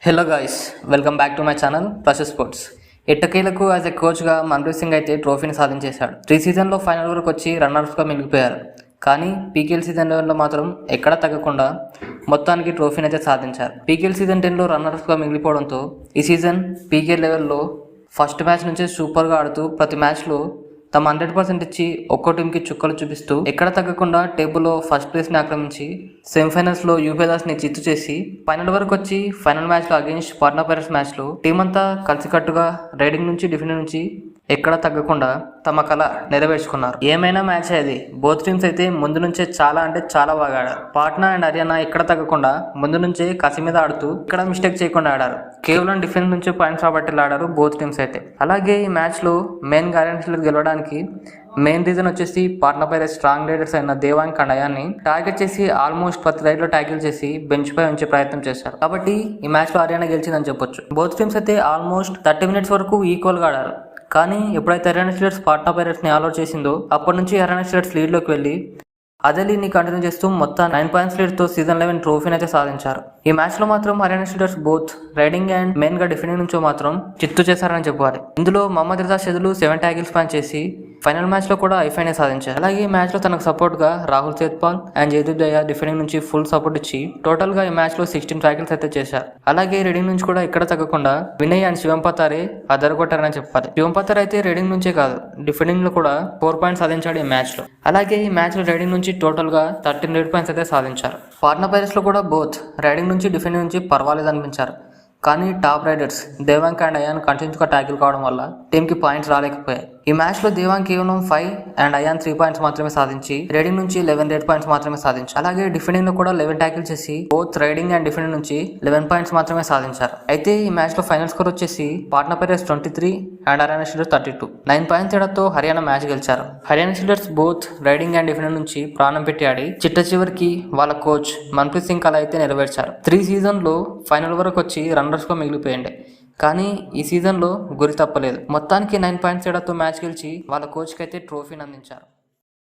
Hello guys, welcome back to my channel Prashas sports. ఎట్టకేలకు as a కోచ్గా మన్ప్రీత్ సింగ్ అయితే ట్రోఫీని సాధించేశాడు. 3 సీజన్లో ఫైనల్ వరకు వచ్చి రన్నర్స్గా మిగిలిపోయారు. కానీ పీకేఎల్ సీజన్ 11లో మాత్రం ఎక్కడా తగ్గకుండా మొత్తానికి ట్రోఫీని అయితే సాధించారు. పీకేఎల్ సీజన్ 10లో రన్నర్స్గా మిగిలిపోవడంతో ఈ సీజన్ పీకేఎల్ లెవెల్లో ఫస్ట్ మ్యాచ్ నుంచే సూపర్గా ఆడుతూ ప్రతి మ్యాచ్లో తమ 100% ఇచ్చి ఒక్కో టీంకి చుక్కలు చూపిస్తూ ఎక్కడ తగ్గకుండా టేబుల్లో ఫస్ట్ ప్లేస్ని ఆక్రమించి సెమీఫైనల్స్లో యూపీఎల్ని చిత్తు చేసి ఫైనల్ వరకు వచ్చి ఫైనల్ మ్యాచ్లో అగెయిన్స్ట్ పాట్నా పైరేట్స్ మ్యాచ్లో టీం అంతా కలిసికట్టుగా రైడింగ్ నుంచి డిఫెండ్ నుంచి ఎక్కడ తగ్గకుండా తమ కళ నెరవేర్చుకున్నారు. ఏమైనా మ్యాచ్ అది బోత్ టీమ్స్ అయితే ముందు నుంచే చాలా బాగా ఆడారు. పాట్నా అండ్ హర్యానా ఎక్కడ తగ్గకుండా ముందు నుంచే కసి మీద ఆడుతూ ఇక్కడ మిస్టేక్ చేయకుండా ఆడారు. కేవలం డిఫెన్స్ నుంచి పాయింట్స్ రాబట్టి ఆడారు బోత్ టీమ్స్ అయితే. అలాగే ఈ మ్యాచ్లో మెయిన్ గ్యారెంటీలు గెలవడానికి మెయిన్ రీజన్ వచ్చేసి పాట్నా పైరేట్స్ స్ట్రాంగ్ రైడర్స్ అయిన దేవాంగ్ అండ్ అయాన్ని టార్గెట్ చేసి ఆల్మోస్ట్ ప్రతి రైడ్ లో ట్యాకిల్ చేసి బెంచ్ పై ఉంచే ప్రయత్నం చేశారు. కాబట్టి ఈ మ్యాచ్ లో హర్యానా గెలిచిందని చెప్పొచ్చు. బోత్ టీమ్స్ అయితే ఆల్మోస్ట్ 30 మినిట్స్ వరకు ఈక్వల్ గా ఆడారు. కానీ ఎప్పుడైతే హర్యానా స్టీలర్స్ పాట్నా పైరేట్స్ ని ఆల్అౌట్ చేసిందో అప్పటి నుంచి హర్యానా స్టీలర్స్ లీడ్ లోకి వెళ్లి అదే లీడ్ ని కంటిన్యూ చేస్తూ మొత్తం 9 పాయింట్స్ లీడ్ తో సీజన్ 11 ట్రోఫీని అయితే సాధించారు. ఈ మ్యాచ్ లో మాత్రం Haryana Steelers both riding and main గా డిఫెండింగ్ నుంచో మాత్రం చిత్తు చేశారని చెప్పాలి. ఇందులో మహమ్మద్ రిజా షెదులు 7 ట్యాకిల్స్ ప్లాన్ చేసి ఫైనల్ మ్యాచ్ లో కూడా ఐఫైనే సాధించారు. అలాగే ఈ మ్యాచ్ లో తనకు సపోర్ట్ గా రాహుల్ సేత్పాల్ అండ్ జయదీప్ దయా డిఫెండింగ్ నుంచి ఫుల్ సపోర్ట్ ఇచ్చి టోటల్ గా ఈ మ్యాచ్ లో 16 ట్యాకిల్స్ అయితే చేశారు. అలాగే రీడింగ్ నుంచి కూడా ఇక్కడ తగ్గకుండా వినయ్ అండ్ శివం పతారే అదరగొట్టారని చెప్పాలి. శివం పతారే అయితే రీడింగ్ నుంచే కాదు డిఫెండింగ్ లో కూడా 4 పాయింట్స్ సాధించాడు ఈ మ్యాచ్ లో. అలాగే ఈ మ్యాచ్ లో రైడింగ్ నుంచి టోటల్ గా 13 రేడ్ పాయింట్స్ అయితే సాధించారు. పాట్నా పైరేట్స్ లో కూడా బోత్ రైడింగ్ నుంచి డిఫెండింగ్ నుంచి పర్వాలేదు అనిపించారు. కానీ top raiders Devang and Ayan కంటిన్యూస్గా ట్యాకిల్ కావడం వల్ల టీంకి పాయింట్స్ రాలేకపోయాయి. ఈ మ్యాచ్ లో దేవాంగ్ కేవలం 5 అండ్ అయాన్ 3 పాయింట్స్ మాత్రమే సాధించి రైడింగ్ నుంచి 11 రేడ్ పాయింట్స్ మాత్రమే సాధించారు. అలాగే డిఫెండింగ్ లో కూడా 11 ట్యాకిల్ చేసి బోత్ రైడింగ్ అండ్ డిఫెండింగ్ నుంచి 11 పాయింట్స్ మాత్రమే సాధించారు. అయితే ఈ మ్యాచ్ లో ఫైనల్ స్కోర్ వచ్చేసి Patna pirates 23 and Haryana Steelers 32. 9 points తేడాతో హర్యానా మ్యాచ్ గెలిచారు. Haryana Steelers both riding and defending నుంచి ప్రాణం పెట్టి ఆడి చిట్ట చివరికి వాళ్ళ కోచ్ మన్ప్రీత్ సింగ్ కళ అయితే నెరవేర్చారు. 3 సీజన్లో ఫైనల్ వరకు వచ్చి రన్నర్స్ గా మిగిలిపోయింది. కానీ ఈ సీజన్లో గురి తప్పలేదు. మొత్తానికి 9 పాయింట్స్ తేడాతో మ్యాచ్ గెలిచి వాళ్ళ కోచ్కి అయితే ట్రోఫీని అందించారు.